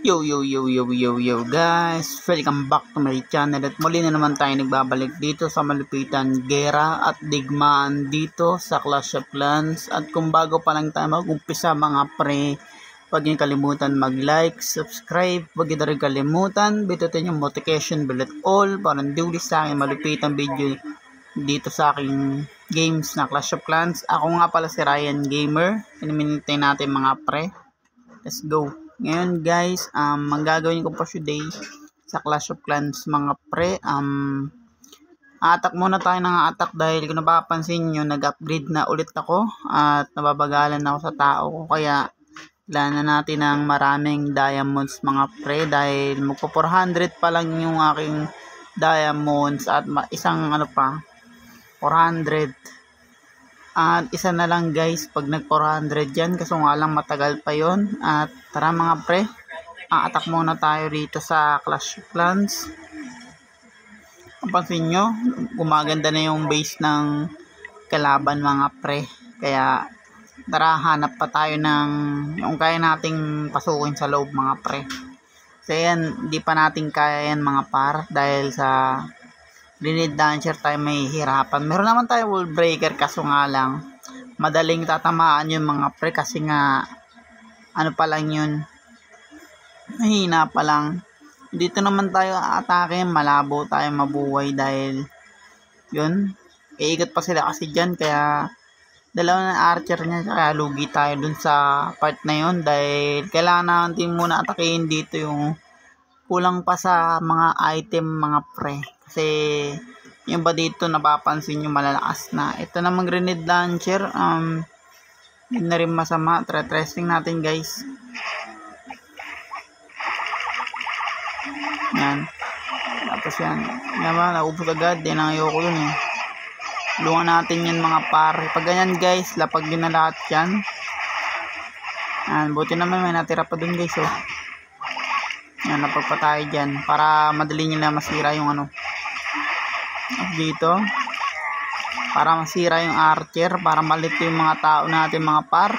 Yo guys, welcome back to my channel at muli na naman tayo nagbabalik dito sa malupitan gera at digmaan dito sa Clash of Clans. At kung bago pa lang tayo mag-umpisa mga pre, huwag niyo kalimutan mag-like, subscribe, huwag niyo rin kalimutan bitutin yung notification bell at all para hindi sa akin malupitang video dito sa aking games na Clash of Clans. Ako nga pala si Ryan Gamer. Iniminintay natin mga pre. Let's go. Ngayon guys, ang gagawin ko pa today sa Clash of Clans mga pre, attack muna tayo ng attack dahil kung napapansin nyo, nag-upgrade na ulit ako at nababagalan ako sa tao ko, kaya kailangan natin ng maraming diamonds mga pre dahil magpo 400 pa lang yung aking diamonds at isang 400. At isa na lang guys pag nag 400 yan, kaso nga lang matagal pa yon. At tara mga pre, attack muna tayo dito sa Clash of Clans. Kapansin nyo, gumaganda na yung base ng kalaban mga pre, kaya tara hanap pa tayo ng yung kaya nating pasukin sa loob mga pre. So yan, di pa natin kaya yan mga par dahil sa grenade launcher tayo may hirapan. Meron naman tayo wall breaker, kaso nga lang madaling tatamaan yung mga pre kasi nga pa lang yun, mahina pa lang. Dito naman tayo atake, malabo tayo mabuhay dahil yun, iikot pa sila kasi dyan, kaya dalawa na archer niya, kaya lugi tayo dun sa part na yun dahil kailangan natin muna atakein dito yung kulang pa sa mga item mga pre, kasi yung ba dito napapansin nyo malalakas na. Ito namang grenade launcher, hindi na rin masama. Testing natin guys. Yan, tapos yan naman, naubos agad din, ang ayoko yun eh. Luwan natin yan mga pare. Pag ganyan guys, lapag yun na lahat yan. Yan, buti naman may natira pa dun guys oh. Yan, napag pa tayo dyan para madali nila masira yung dito, para masira yung archer, para malito yung mga tao natin mga par.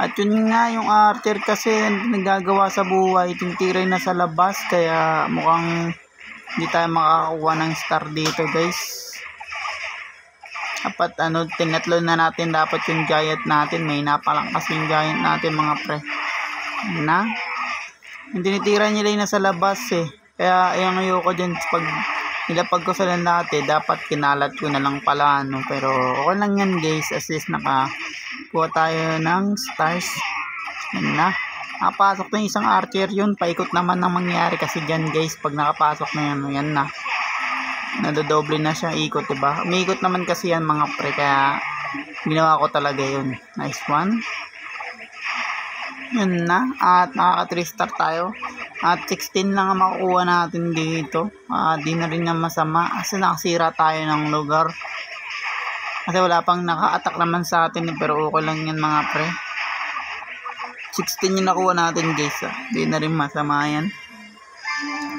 At yun nga, yung archer kasi nagagawa sa buhay, tintiray na sa labas, kaya mukhang hindi tayo makakakuha ng star dito guys. Dapat tinatlo na natin dapat yung giant natin, may napalang kasi yung giant natin mga pre na yung tinitira nila yung nasa labas eh, kaya yung ayoko dyan. Pag nilapag ko sa dati, dapat kinalat ko na lang pala pero okay lang yan guys, at least nakakuha tayo ng stars. Yan na, nakapasok na yung isang archer, yun paikot naman ang mangyari kasi dyan guys, pag nakapasok na yan na nadodoble na siya ikot, diba? Umiikot naman kasi yan mga pre, kaya ginawa ko talaga yun. Nice one. Yun na, at nakaka 3 star tayo at 16 lang ang makukuha natin dito. Di na rin na masama kasi nakasira tayo ng lugar kasi wala pang naka-attack naman sa atin pero okay lang yan mga pre. 16 yung nakuha natin guys, di na rin masama yan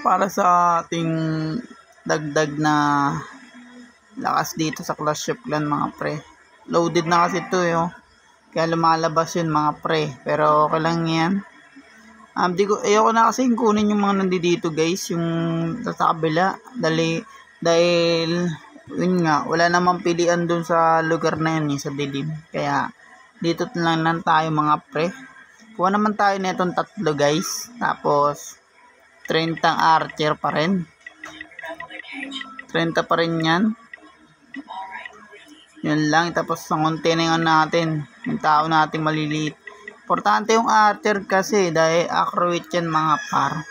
para sa ating dagdag na lakas dito sa Clash of Clans mga pre. Loaded na kasi ito kaya lumalabas yun mga pre, pero okay lang yan. Ayoko na kasi kunin yung mga nandito guys, yung sa kabila, dahil yun nga, wala namang pilian dun sa lugar na yun sa dilim, kaya dito lang tayo mga pre. Kuha naman tayo netong 3 guys, tapos 30 archer pa rin, 30 pa rin yan. Yun lang, tapos ang konti na yun natin, yung tao natin maliliit. Importante yung archer kasi dahil accurate yan mga par.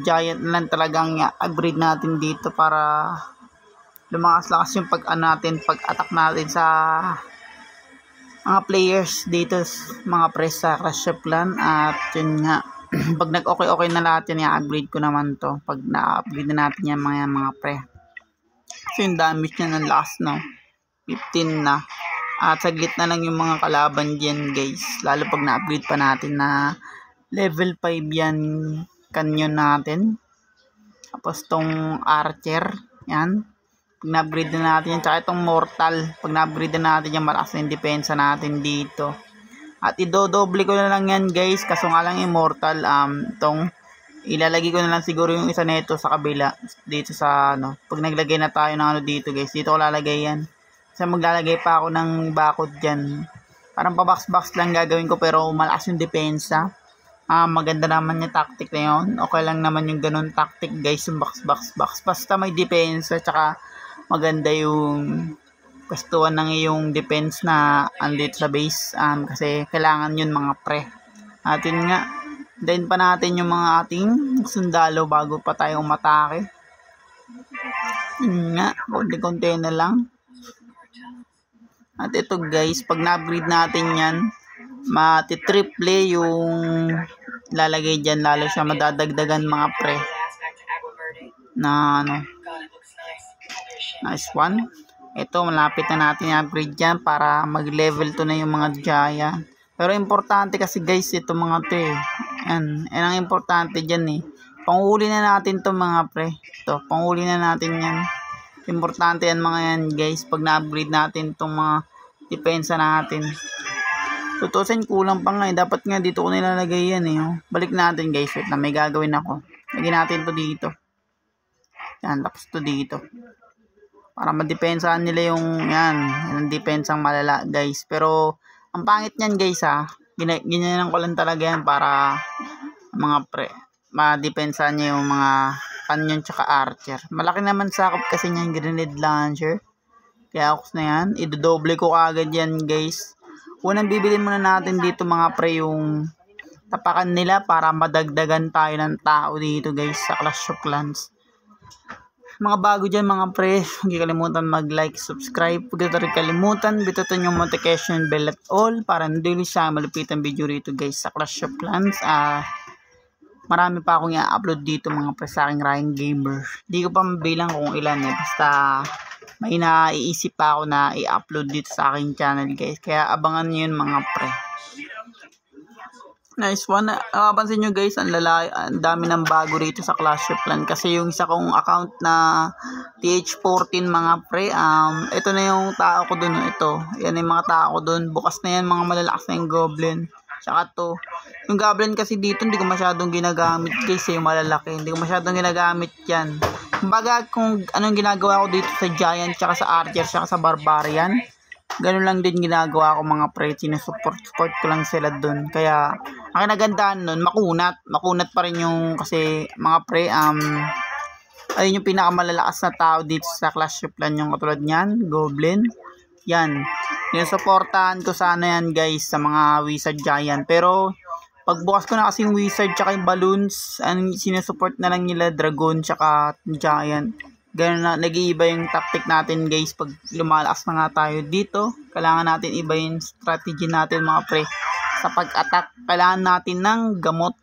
Giant lang talagang upgrade natin dito para lumakas-lakas yung pag-attack natin sa mga players dito mga pre sa Clash of Clans. At yun nga, pag nag-okay na lahat yan, i-upgrade ko naman to pag na-upgrade na natin yan mga pre. So yung damage niya ng last 15 na. At saglit na lang yung mga kalaban dyan guys, lalo pag na-upgrade pa natin na level 5 yan canyon natin. Tapos tong archer yan, pag na-upgrade na natin yan, tsaka itong mortal, pag na-upgrade na natin yan, malakas na yung depensa natin dito. At idodoble ko na lang yan guys, kaso nga lang immortal. Itong ilalagay ko na lang siguro yung isa nito sa kabila dito sa ano. Pag naglagay na tayo ng ano dito guys, dito ko lalagay yan. Kasi maglalagay pa ako ng bakod dyan. Parang pa-box-box lang gagawin ko pero malakas yung depensa. Maganda naman yung tactic na yun. Okay lang naman yung ganun tactic guys, yung box-box-box. Basta may depensa, tsaka maganda yung pwestuhan ng iyong defense na andito sa base. Kasi kailangan yun mga pre. At yun nga, dahin pa natin yung mga ating sundalo bago pa tayo umatake. Yun nga, konti-konti na lang. At ito guys, pag na-upgrade natin yan, matitriple yung lalagay dyan, lalo siya madadagdagan mga pre na ano. Nice one. Ito, malapit na natin i-upgrade dyan para mag-level to na yung mga giant. Pero importante kasi guys, ito mga to eh. Yan ang importante dyan eh. Panghuli na natin to mga pre. Ito, panghuli na natin yan. Importante yan mga yan guys, pag na-upgrade natin itong mga depensa natin. Tutusin, kulang pa nga eh. Dapat nga dito ko nilalagay yan eh. Oh. Balik natin guys, wait na, may gagawin ako. Lagyan natin to dito. Yan, tapos to dito. Para madepensahan nila yung yan, yung depensang malala guys. Pero ang pangit niyan guys ha. Ganyan ko lang talaga yan para mga pre madepensahan niya yung mga canyon tsaka archer. Malaki naman sakop kasi niyan grenade launcher. Kaya ako na yan, idodoble ko agad yan guys. Unang bibili muna natin dito mga pre yung tapakan nila para madagdagan tayo ng tao dito guys sa Clash of Clans. Mga bago dyan mga pre, huwag kalimutan mag-like, subscribe. Huwag rin kalimutan, bitutin yung notification bell at all para hindi siya malupit ang video rito guys sa Clash of Clans. Marami pa akong i-upload dito mga pre sa aking Ryan Gamer. Hindi ko pa mabilang kung ilan eh, basta may naiisip pa ako na i-upload dito sa aking channel guys. Kaya abangan nyo yun mga pre. Nice one. Pansin nyo guys, ang dami ng bago rito sa Clash of Clans. Kasi yung isa kong account na TH14 mga pre, ito na yung tao ko dun. Ito, yan yung mga tao ko dun. Bukas na yan, mga malalakas na yung goblin. Tsaka to, yung goblin kasi dito hindi ko masyadong ginagamit guys, yung malalaki. Hindi ko masyadong ginagamit yan. Kumbaga kung anong ginagawa ko dito sa giant, tsaka sa archer, tsaka sa barbarian, ganun lang din ginagawa ko mga pre. Sinusupport ko lang sila dun. Kaya ang kinagandaan nun, makunat pa rin yung, kasi mga pre, ayun yung pinakamalalakas na tao dito sa Clash of Clans, yung katulad nyan, goblin. Yan, sinusuportahan ko sana yan guys sa mga wizard giant. Pero pagbukas ko na kasi yung wizard tsaka yung balloons, sinusupport na lang nila dragon tsaka giant. Ganun na, nag-iiba yung tactic natin guys pag lumalakas na nga tayo dito. Kailangan natin iba yung strategy natin mga pre. Sa pag-attack, kailangan natin ng gamot.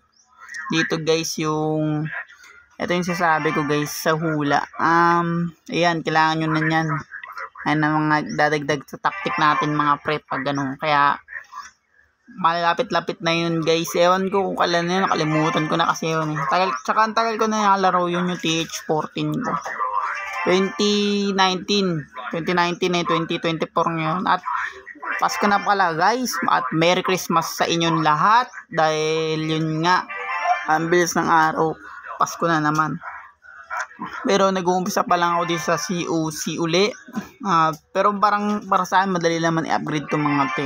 Dito guys yung, ito yung sasabi ko guys sa hula. Ayan, kailangan nyo na yan. Ayan ang mga dadagdag sa tactic natin mga pre pag ganun. Kaya malapit-lapit na yun guys. Ewan ko kung kailan na yun, nakalimutan ko na kasi yun eh. Tsaka ang tagal ko na nakalaro yun, yung TH14 ko. 2019 eh, 2024 ngayon. At Pasko na pala guys. At Merry Christmas sa inyong lahat. Dahil yun nga, ang bilis ng araw, Pasko na naman. Pero nag-uumpisa pa lang ako dito sa COC uli. Pero parang para sa akin madali naman i-upgrade itong mga te.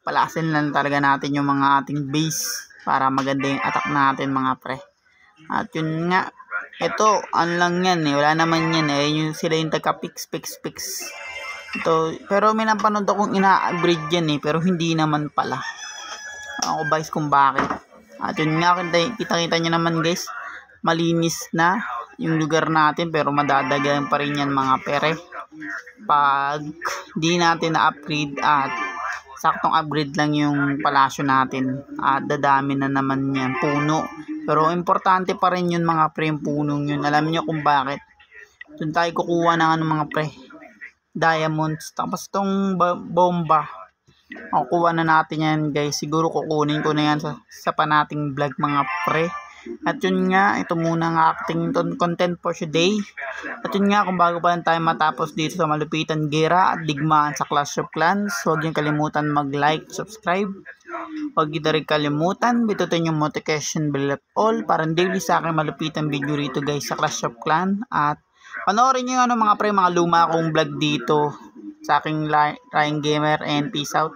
Palasin lang talaga natin yung mga ating base para maganda yung attack natin mga pre. At yun nga, ito ano lang yan eh, wala naman yan eh, yung sila yung taga-pix. Ito, pero may napanood akong ina-upgrade yan eh, pero hindi naman pala. Ako guys kung bakit. At yun nga, kita-kita nyo naman guys, malinis na yung lugar natin pero madadagan pa rin yan mga pere pag di natin na-upgrade at saktong upgrade lang yung palasyo natin at dadami na naman yan puno. Pero importante pa rin yun mga pre, yung punong yun. Alam nyo kung bakit. Doon tayo kukuha ng ano mga pre, diamonds. Tapos tong bomba, kukuha na natin yan guys. Siguro kukunin ko na yan sa panating vlog mga pre. At yun nga, ito muna ang acting content for today. At yun nga, kung bago pa lang tayo matapos dito sa malupitan gera at digmaan sa Clash of Clans, huwag niyong kalimutan mag-like, subscribe. Huwag niyo rin kalimutan, bitutin yung notification bell at all para daily sa akin malupitan video rito guys sa Clash of Clans. At panoorin nyo yung mga pre, mga luma akong vlog dito sa aking Ryan Gamer, and peace out.